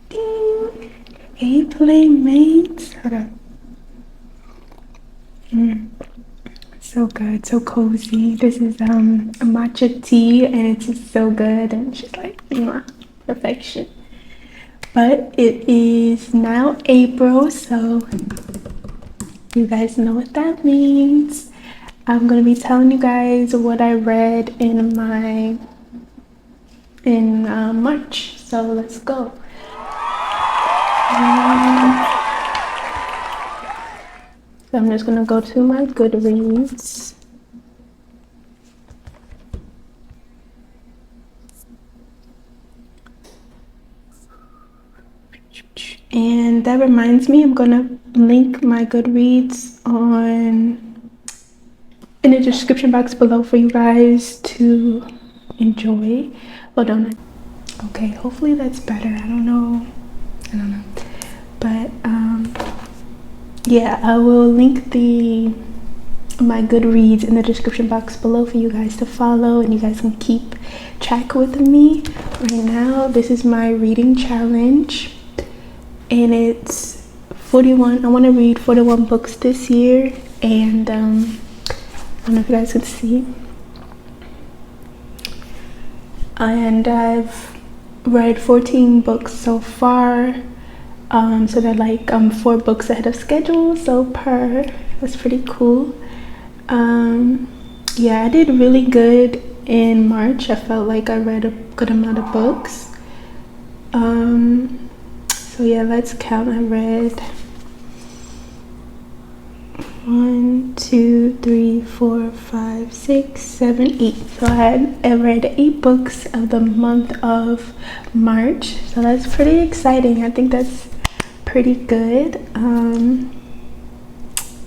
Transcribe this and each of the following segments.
Ding. Hey, playmates. Hold on. So good, so cozy. This is a matcha tea, and it's just so good, and it's just like perfection. But it is now April, so you guys know what that means. I'm gonna be telling you guys what I read in March. So let's go. So I'm just gonna go to my Goodreads. And that reminds me, I'm gonna link my Goodreads in the description box below for you guys to enjoy. Hold on. Okay, hopefully that's better. I don't know. But yeah, I will link my Goodreads in the description box below for you guys to follow, and you guys can keep track with me. Right now, this is my reading challenge, and it's 41. I want to read 41 books this year, and I don't know if you guys can see. And I've read 14 books so far. So they're like 4 books ahead of schedule, so that's pretty cool. Yeah, I did really good in March. I felt like I read a good amount of books. So yeah, let's count. I read 1, 2, 3, 4, 5, 6, 7, 8. So I read 8 books of the month of March. So that's pretty exciting. I think that's pretty good.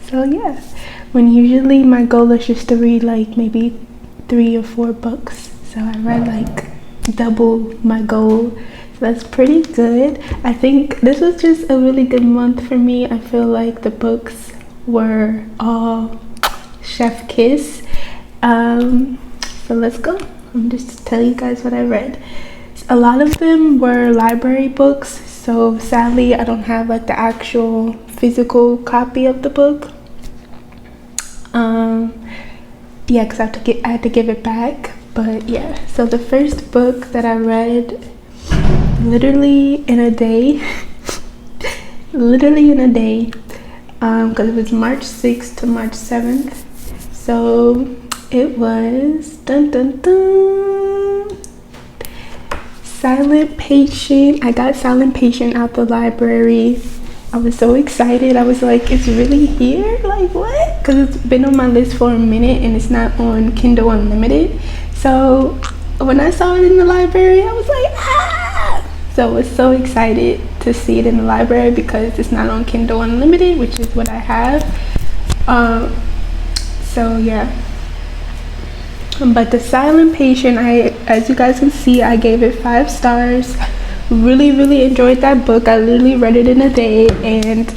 So yeah, when usually my goal is just to read like maybe 3 or 4 books. So I read like double my goal. So that's pretty good. I think this was just a really good month for me. I feel like the books were all chef kiss. So let's go. I'm just tell you guys what I read. A lot of them were library books, so sadly I don't have like the actual physical copy of the book. Yeah, because I had to give it back. But yeah, so the first book that I read literally in a day because it was March 6th to March 7th. So it was Silent Patient. I got Silent Patient out the library. I was so excited. I was like, it's really here? Like, what? Because it's been on my list for a minute and it's not on Kindle Unlimited. So when I saw it in the library, I was like, ah! So I was so excited to see it in the library because it's not on Kindle Unlimited, which is what I have. So yeah. But the Silent Patient, as you guys can see, I gave it 5 stars. Really enjoyed that book. I literally read it in a day, and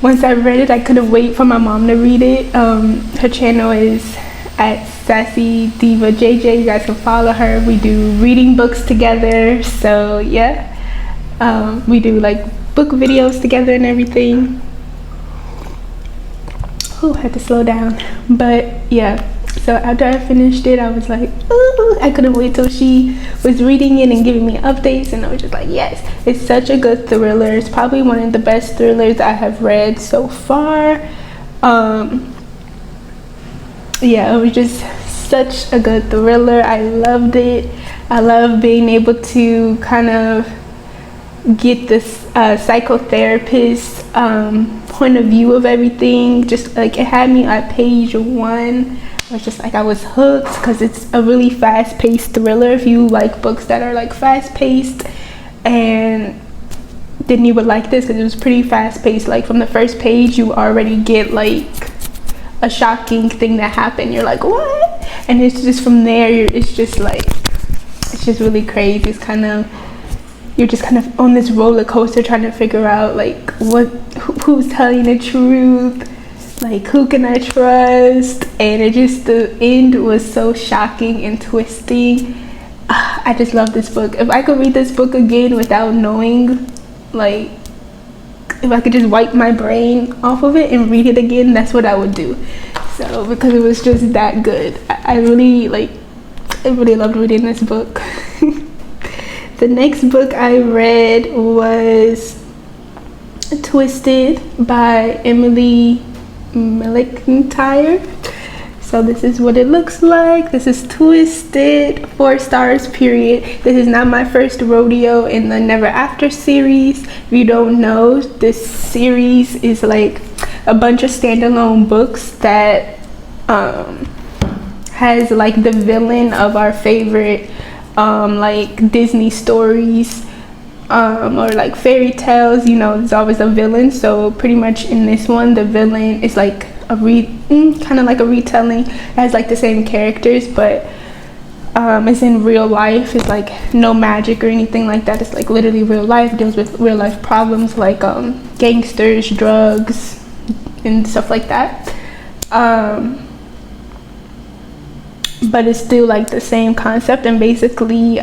once I read it, I couldn't wait for my mom to read it. Her channel is at Sassy Diva JJ. You guys can follow her. We do reading books together. So yeah, we do like book videos together and everything. Oh, I had to slow down. But yeah, so after I finished it, I was like, ooh, I couldn't wait till she was reading it and giving me updates, and I was just like, yes, it's such a good thriller. It's probably one of the best thrillers I have read so far. Yeah, it was just such a good thriller. I loved it. I love being able to kind of get this psychotherapist point of view of everything. Just like it had me at page 1. I was just like, I was hooked because it's a really fast-paced thriller. If you like books that are like fast-paced, and then you would like this because it was pretty fast-paced. Like from the first page, you already get like a shocking thing that happened. You're like, what? And it's just from there, it's just really crazy. It's kind of, you're just kind of on this roller coaster trying to figure out like who's telling the truth, like who can I trust. And the end was so shocking and twisting. I just love this book. If I could read this book again without knowing, like, if I could just wipe my brain off of it and read it again, that's what I would do. So, because it was just that good. I really loved reading this book. The next book I read was Twisted by Emily McIntyre. So this is what it looks like. This is Twisted, 4 stars, period. This is not my first rodeo in the Never After series. If you don't know, this series is like a bunch of standalone books that has like the villain of our favorite like Disney stories or like fairy tales. You know, there's always a villain. So pretty much in this one, the villain is like a kind of like a retelling. It has like the same characters, but it's in real life. It's like no magic or anything like that. It's like literally real life. It deals with real life problems like gangsters, drugs, and stuff like that. But it's still like the same concept, and basically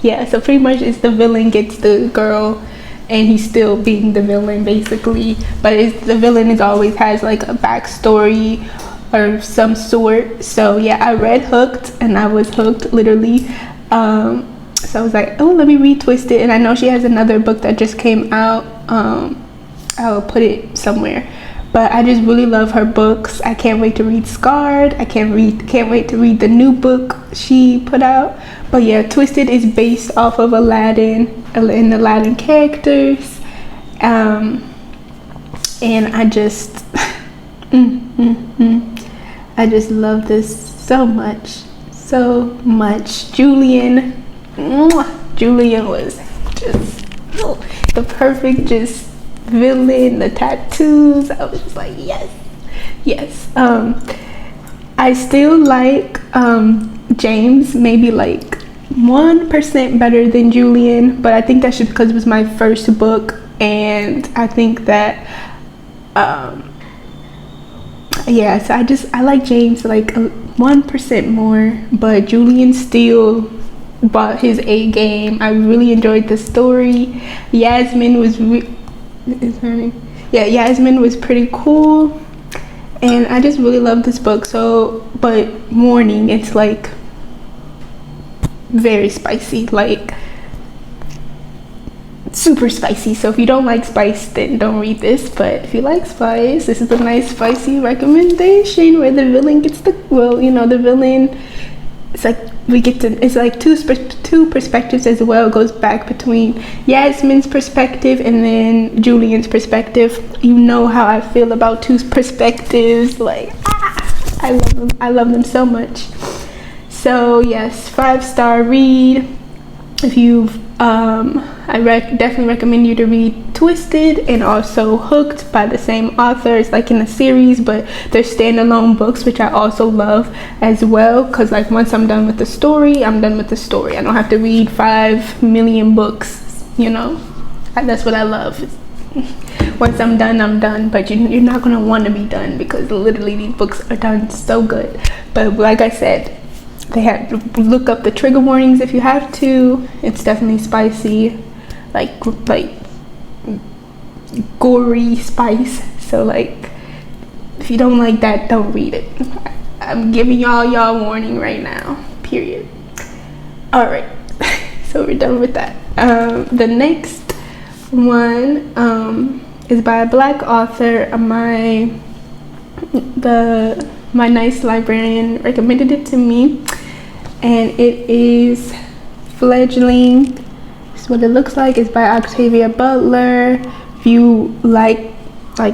yeah, so pretty much it's the villain gets the girl and he's still being the villain basically, but the villain is always has like a backstory or some sort. So yeah, I read Hooked and I was hooked literally. So I was like, oh, let me read Twisted, and I know she has another book that just came out. I'll put it somewhere, but I just really love her books. I can't wait to read Scarred. I can't wait to read the new book she put out. But yeah, Twisted is based off of Aladdin and Aladdin characters, and I just I just love this so much. Julian was just the perfect just villain. The tattoos, I was just like, yes. I still like James, maybe like 1% better than Julian, but I think that's just because it was my first book, and I think that yeah, so I like James like 1% more, but Julian still brought his A game. I really enjoyed the story. Yasmin was Yasmin was pretty cool, and I just really love this book. So, but warning, it's like very spicy, like super spicy. So if you don't like spice, then don't read this. But if you like spice, this is a nice spicy recommendation where the villain gets the villain. It's like it's like two perspectives as well. It goes back between Yasmin's perspective and then Julian's perspective. You know how I feel about two perspectives. Like I love them so much. So yes, 5-star read. If you've I definitely recommend you to read Twisted and also Hooked by the same author. It's like in a series, but they're standalone books, which I also love as well, because like once I'm done with the story, I'm done with the story. I don't have to read 5 million books, that's what I love. Once I'm done, but you're not going to want to be done, because literally these books are done so good. But like I said, they have to look up the trigger warnings if you have to. It's definitely spicy, like gory spice. So like if you don't like that, don't read it. I'm giving y'all warning right now, period. All right, so we're done with that. The next one is by a Black author. My nice librarian recommended it to me, and it is Fledgling. This is what it looks like. It's by OCTAVIA BUTLER. If you like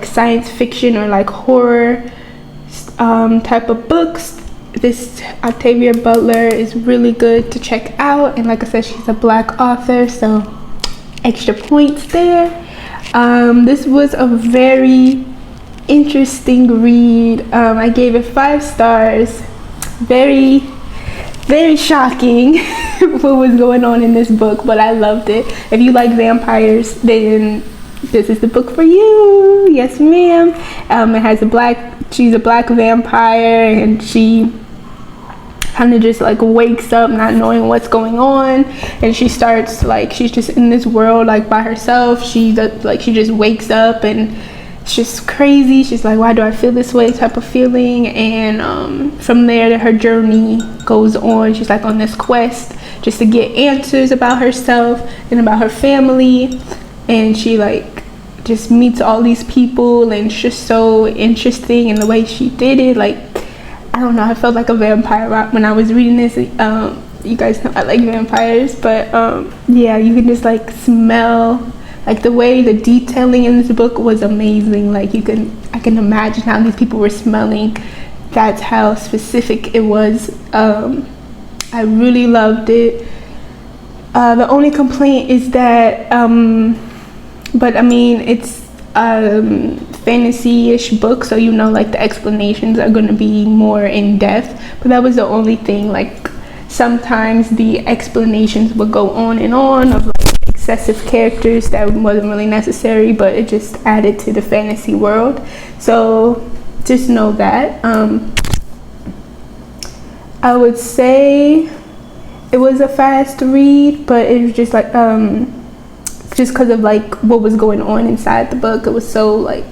science fiction or like horror type of books, this OCTAVIA BUTLER is really good to check out. And like I said, she's a Black author, so extra points there. This was a very interesting read. I gave it 5 stars. Very, very shocking what was going on in this book, but I loved it. If you like vampires, then this is the book for you. Yes, ma'am. It has she's a black vampire, and she kind of just like wakes up not knowing what's going on, and she starts like, she's just in this world like by herself. She just wakes up and it's just crazy. She's like, why do I feel this way type of feeling. And from there her journey goes on. She's like on this quest just to get answers about herself and about her family, and she like just meets all these people, and it's just so interesting. And the way she did it, like, I don't know, I felt like a vampire when I was reading this. You guys know I like vampires, but yeah, you can just like smell, like the way the detailing in this book was amazing. Like I can imagine how these people were smelling. That's how specific it was. I really loved it. The only complaint is that, but I mean, it's fantasy-ish book, so you know, like the explanations are going to be more in depth. But that was the only thing. Like sometimes the explanations would go on and on of like excessive characters that wasn't really necessary, but it just added to the fantasy world. So just know that. I would say it was a fast read, but it was just like just because of like what was going on inside the book. It was so like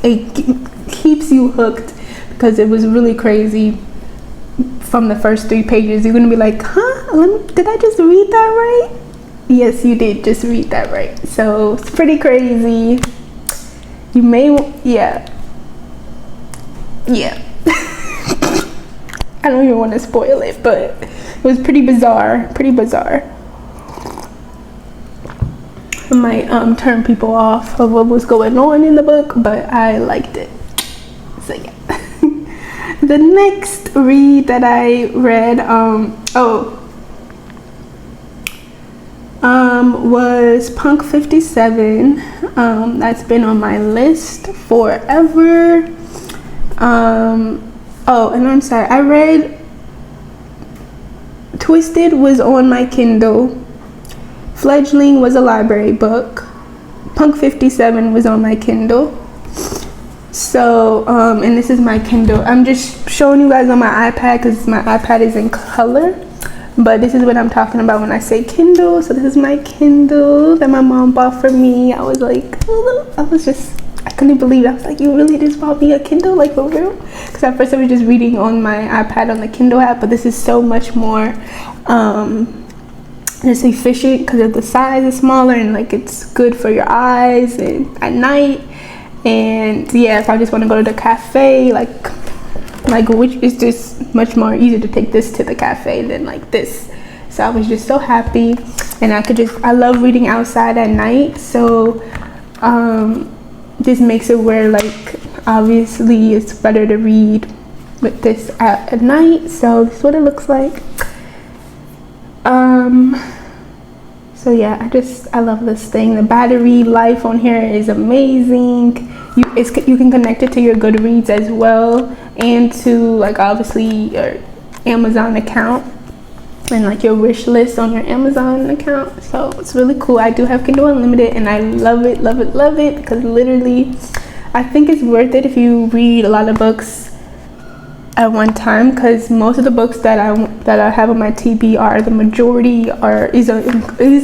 it keeps you hooked, because it was really crazy. From the first 3 pages you're gonna be like, did I just read that right? Yes, you did just read that right. So it's pretty crazy. You may, yeah. I don't even want to spoil it, but it was pretty bizarre. It might turn people off of what was going on in the book, but I liked it. So yeah. The next read that I read was Punk 57. That's been on my list forever. And I'm sorry, I read Twisted was on my Kindle. Fledgling was a library book. Punk 57 was on my Kindle. So, and this is my Kindle. I'm just showing you guys on my iPad because my iPad is in color. But this is what I'm talking about when I say Kindle. So this is my Kindle that my mom bought for me. I was like, I couldn't believe it. I was like, you really just bought me a Kindle, like for real? Because at first I was just reading on my iPad on the Kindle app, but this is so much more just efficient because of the size is smaller, and like it's good for your eyes and at night. And yeah, if I just want to go to the cafe, like which is just much more easier to take this to the cafe than like this. So I was just so happy, and I love reading outside at night. So this makes it where like obviously it's better to read with this at night. So this is what it looks like. So yeah, I love this thing. The battery life on here is amazing. You can connect it to your Goodreads as well, and to like obviously your Amazon account and like your wish list on your Amazon account. So it's really cool. I do have Kindle Unlimited, and I love it because literally I think it's worth it if you read a lot of books at one time, because most of the books that I have on my TBR, the majority is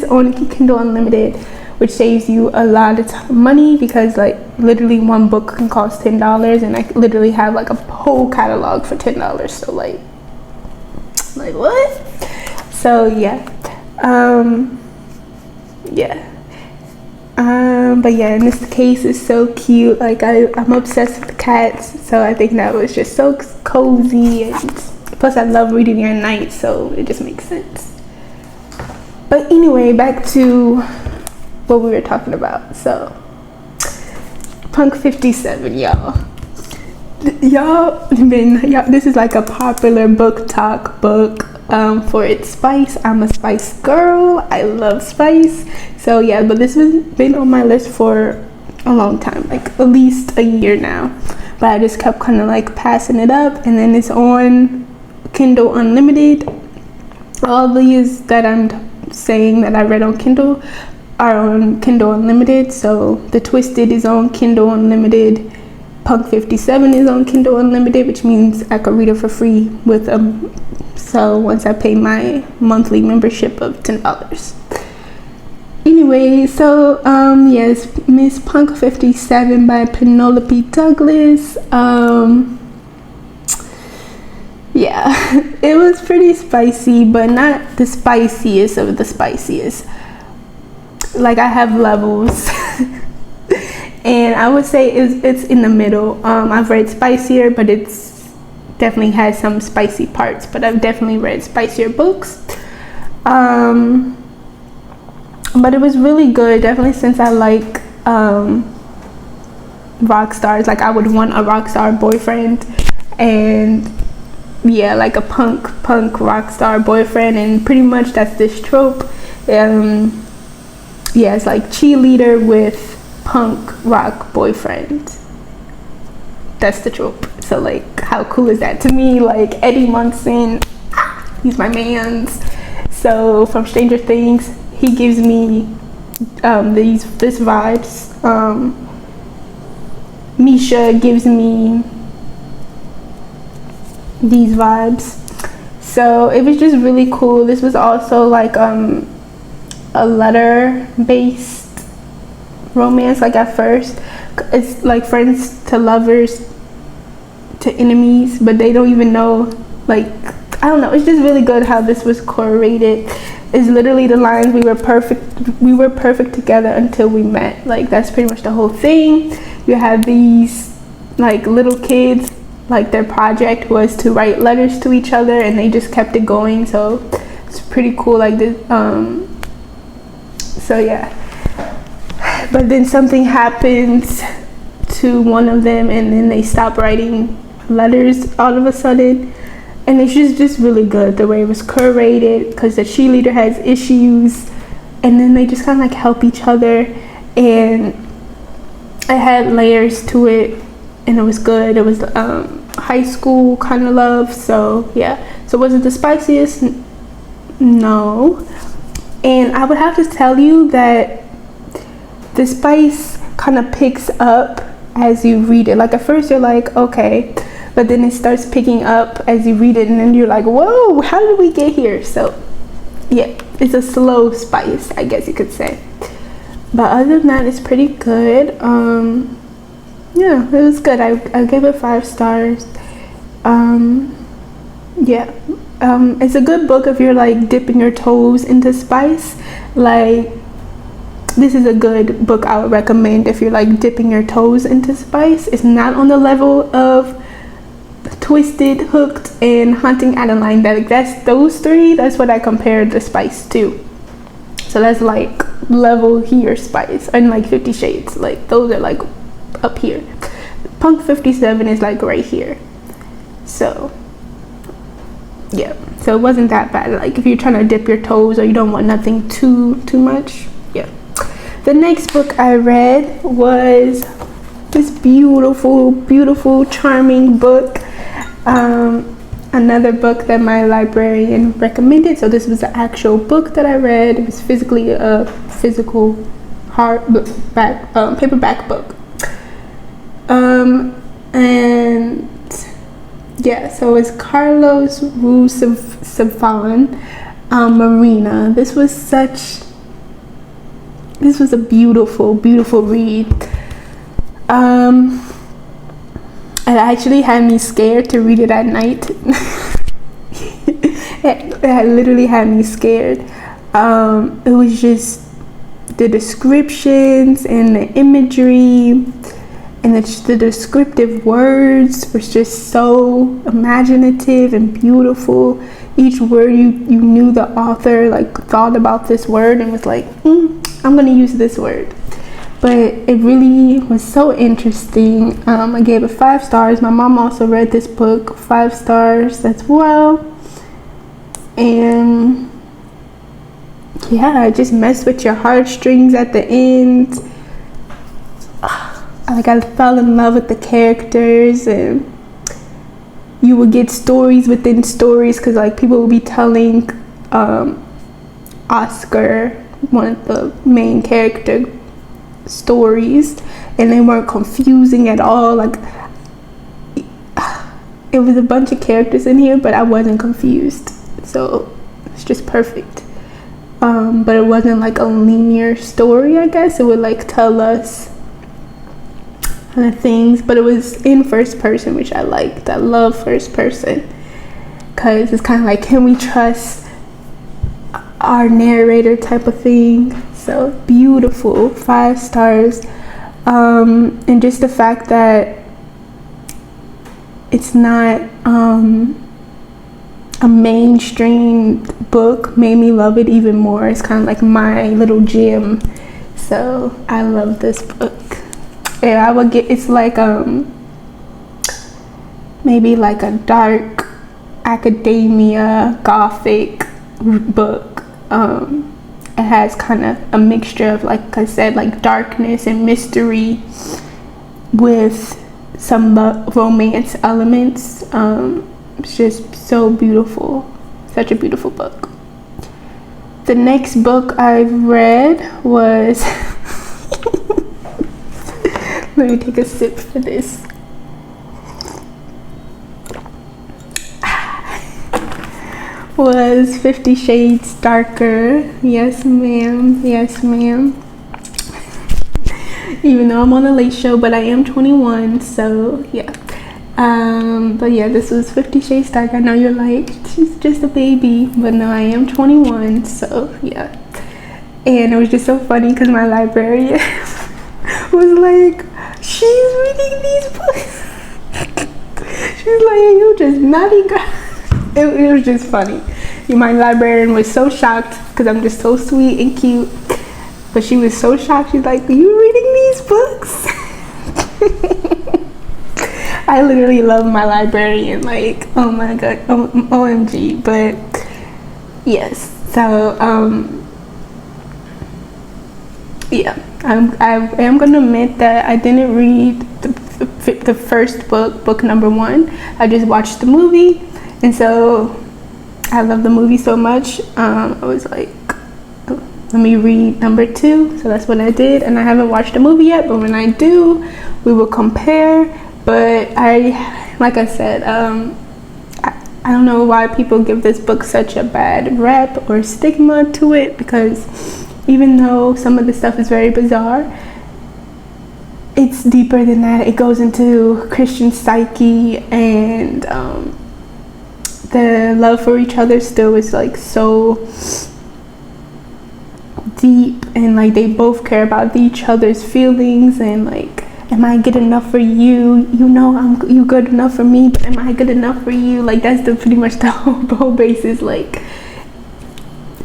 on Kindle Unlimited, which saves you a lot of money, because like literally one book can cost $10, and I literally have like a whole catalog for $10. So like what? So yeah, but yeah, in this case it's so cute. Like I'm obsessed with cats, so I think that was just so cozy, and plus I love reading at night, so it just makes sense. But anyway, back to what we were talking about. So Punk 57, y'all, this is like a popular book talk book for its spice. I'm a spice girl. I love spice. So yeah, but this has been on my list for a long time, like at least a year now, but I just kept kind of like passing it up, and then it's on Kindle Unlimited. All these that I'm saying that I read on Kindle are on Kindle Unlimited. So The Twisted is on Kindle Unlimited. Punk 57 is on Kindle Unlimited, which means I could read it for free with so once I pay my monthly membership of $10. Anyway, so yes, Miss Punk 57 by Penelope Douglas. Yeah, it was pretty spicy, but not the spiciest of the spiciest. Like, I have levels. And I would say it's in the middle. I've read spicier, but it's definitely has some spicy parts, but I've definitely read spicier books. But it was really good, definitely, since I like rock stars. Like, I would want a rock star boyfriend, and yeah, like a punk rock star boyfriend, and pretty much that's this trope. Yeah, it's like cheerleader with punk rock boyfriend. That's the trope. So, like, how cool is that to me? Like, Eddie Munson, he's my man's. So from Stranger Things, he gives me this vibes. Misha gives me these vibes. So it was just really cool. This was also like a letter based romance. Like, at first it's like friends to lovers to enemies, but they don't even know. Like, I don't know, it's just really good how this was curated. It's literally the lines, we were perfect together until we met. Like, that's pretty much the whole thing. You have these like little kids, like their project was to write letters to each other, and they just kept it going. So it's pretty cool. Like this, so yeah. But then something happens to one of them, and then they stop writing letters all of a sudden. And it's just really good the way it was curated, because the cheerleader has issues, and then they just kind of like help each other, and it had layers to it, and it was good. It was high school kind of love. So yeah, so was it the spiciest? No. And I would have to tell you that the spice kind of picks up as you read it. Like, at first you're like, okay, but then it starts picking up as you read it, and then you're like, whoa, how did we get here? So yeah, it's a slow spice, I guess you could say. But other than that, it's pretty good. Yeah, it was good. I gave it 5 stars. Yeah, it's a good book if you're like dipping your toes into spice. Like, this is a good book I would recommend if you're like dipping your toes into spice. It's not on the level of Twisted, Hooked, and Haunting Adeline. That's those 3. That's what I compared the spice to. So that's like level here spice, and like 50 Shades. Like, those are like up here. Punk 57 is like right here. So yeah, so it wasn't that bad. Like, if you're trying to dip your toes or you don't want nothing too much. Yeah. The next book I read was this beautiful, charming book. Another book that my librarian recommended. So this was the actual book that I read. It was physically a physical paperback book. And yeah, so it's Carlos Ruiz Savan, Marina. This was a beautiful read. It actually had me scared to read it at night. It literally had me scared. It was just the descriptions and the imagery and the descriptive words was just so imaginative and beautiful. Each word you knew the author like thought about this word and was like, I'm gonna use this word. But it really was so interesting. I gave it 5 stars. My mom also read this book, 5 stars as well. And yeah, it just messed with your heartstrings at the end. Like, I fell in love with the characters, and you would get stories within stories, because like people would be telling Oscar one of the main character stories, and they weren't confusing at all. Like, it was a bunch of characters in here, but I wasn't confused, so it's just perfect. But it wasn't like a linear story, I guess. It would like tell us the things, but it was in first person, which I liked. I love first person because it's kind of like, can we trust our narrator type of thing. So beautiful, 5 stars. And just the fact that it's not a mainstream book made me love it even more. It's kind of like my little gem. So I love this book. Yeah, I would get, it's like maybe like a dark academia gothic book. It has kind of a mixture of, like I said, like darkness and mystery with some romance elements. It's just so beautiful, such a beautiful book. The next book I read was let me take a sip for this. Was 50 Shades Darker. Yes ma'am, yes ma'am. Even though I'm on a late show, but I am 21, so yeah. But yeah, this was 50 Shades Darker. I know you're like, she's just a baby, but no, I am 21, so yeah. And it was just so funny because my librarian was like, she's reading these books. She's like, you just naughty girl. It was just funny. My librarian was so shocked because I'm just so sweet and cute, but she was so shocked. She's like, you reading these books? I literally love my librarian, like, oh my god, OMG. But yes, so yeah, I am gonna admit that I didn't read the first book number 1. I just watched the movie, and so I love the movie so much. I was like, let me read number 2. So that's what I did, and I haven't watched the movie yet, but when I do, we will compare. But like I said, I don't know why people give this book such a bad rep or stigma to it, because even though some of the stuff is very bizarre, it's deeper than that. It goes into Christian psyche, and the love for each other still is like so deep, and like they both care about each other's feelings, and like, am I good enough for you? You know, you good enough for me, but am I good enough for you? Like, that's pretty much the whole basis. Like,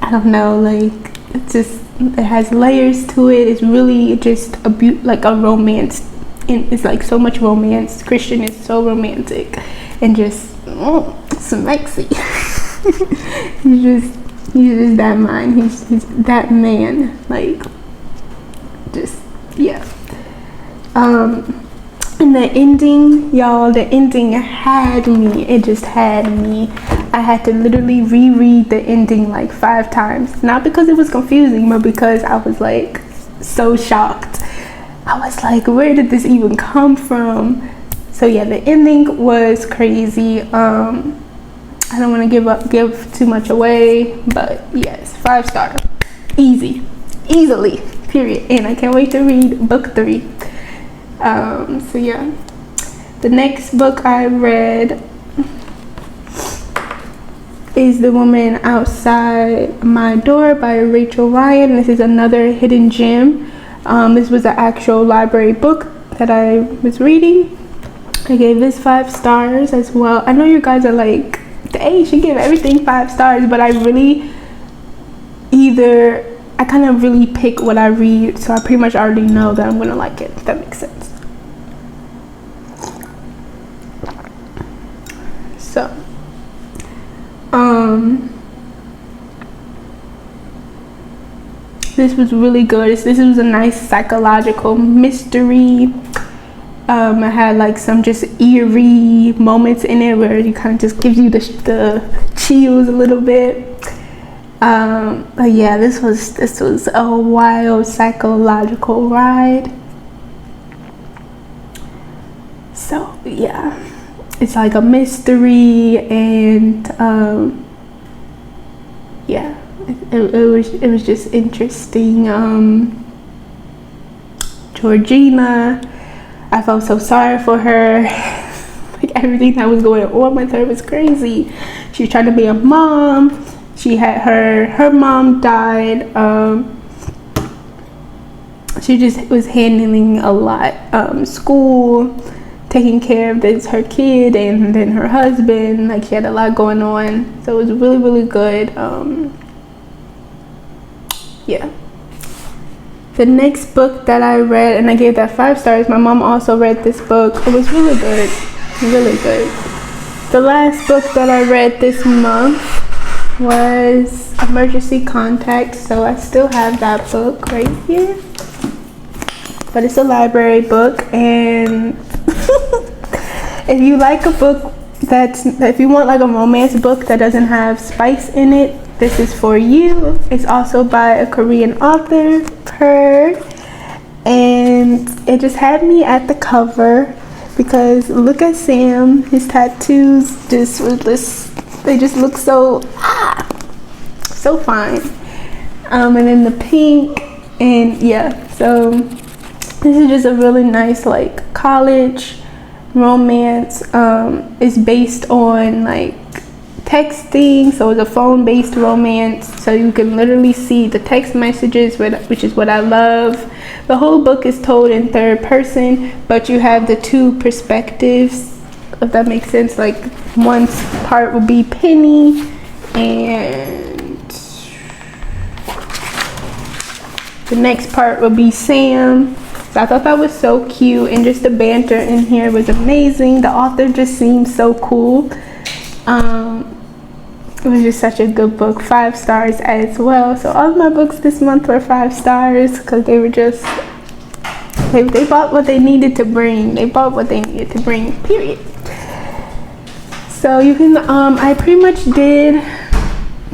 I don't know, like, it's just, it has layers to it. It's really just like a romance, and it's like so much romance. Christian is so romantic and just sexy. he's just that man. He's that man. Like, just yeah. And the ending, y'all, the ending had me. It just had me. I had to literally reread the ending like 5 times. Not because it was confusing, but because I was like so shocked. I was like, where did this even come from? So yeah, the ending was crazy. I don't want to give too much away, but yes, 5 star. Easily, period. And I can't wait to read book 3. So yeah, the next book I read is The Woman Outside My Door by Rachel Ryan. This is another hidden gem. This was an actual library book that I was reading. I gave this 5 stars as well. I know you guys are like, dang, you should give everything 5 stars, but I kind of really pick what I read, so I pretty much already know that I'm gonna like it, if that makes sense. So, this was really good. This was a nice psychological mystery. It had like some just eerie moments in it where it kind of just gives you the chills a little bit. But yeah, this was a wild psychological ride. So yeah, it's like a mystery, and yeah, it was just interesting. Georgina, I felt so sorry for her. Like everything that was going on with her was crazy. She was trying to be a mom. She had her mom died. She just was handling a lot. School, taking care of her kid, and then her husband. Like she had a lot going on. So it was really, really good. Yeah. The next book that I read, and I gave that 5 stars, my mom also read this book. It was really good, really good. The last book that I read this month was Emergency Contact, so I still have that book right here. But it's a library book, and if you like a book if you want like a romance book that doesn't have spice in it, this is for you. It's also by a Korean author, and it just had me at the cover because look at Sam. His tattoos they just look so fine. And then the pink, and yeah, so this is just a really nice like college romance. It's based on like texting, so it's a phone-based romance, so you can literally see the text messages, which is what I love. The whole book is told in third person, but you have the 2 perspectives, if that makes sense. Like one part will be Penny, and the next part will be Sam. So I thought that was so cute, and just the banter in here was amazing. The author just seemed so cool. It was just such a good book. 5 stars as well. So all of my books this month were 5 stars because they were just, they bought what they needed to bring. They bought what they needed to bring, period. So you can, I pretty much did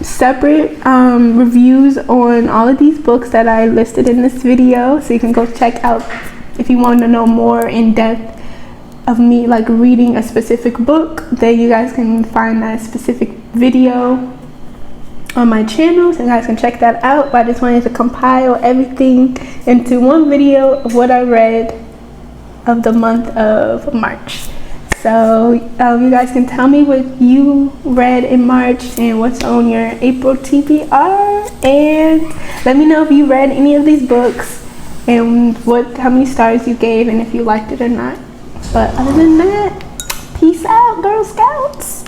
separate reviews on all of these books that I listed in this video. So you can go check out if you want to know more in depth of me like reading a specific book. Then you guys can find that specific video on my channel, so you guys can check that out. But I just wanted to compile everything into one video of what I read of the month of March. So you guys can tell me what you read in March and what's on your April TBR, and let me know if you read any of these books and how many stars you gave and if you liked it or not. But other than that, peace out, Girl Scouts.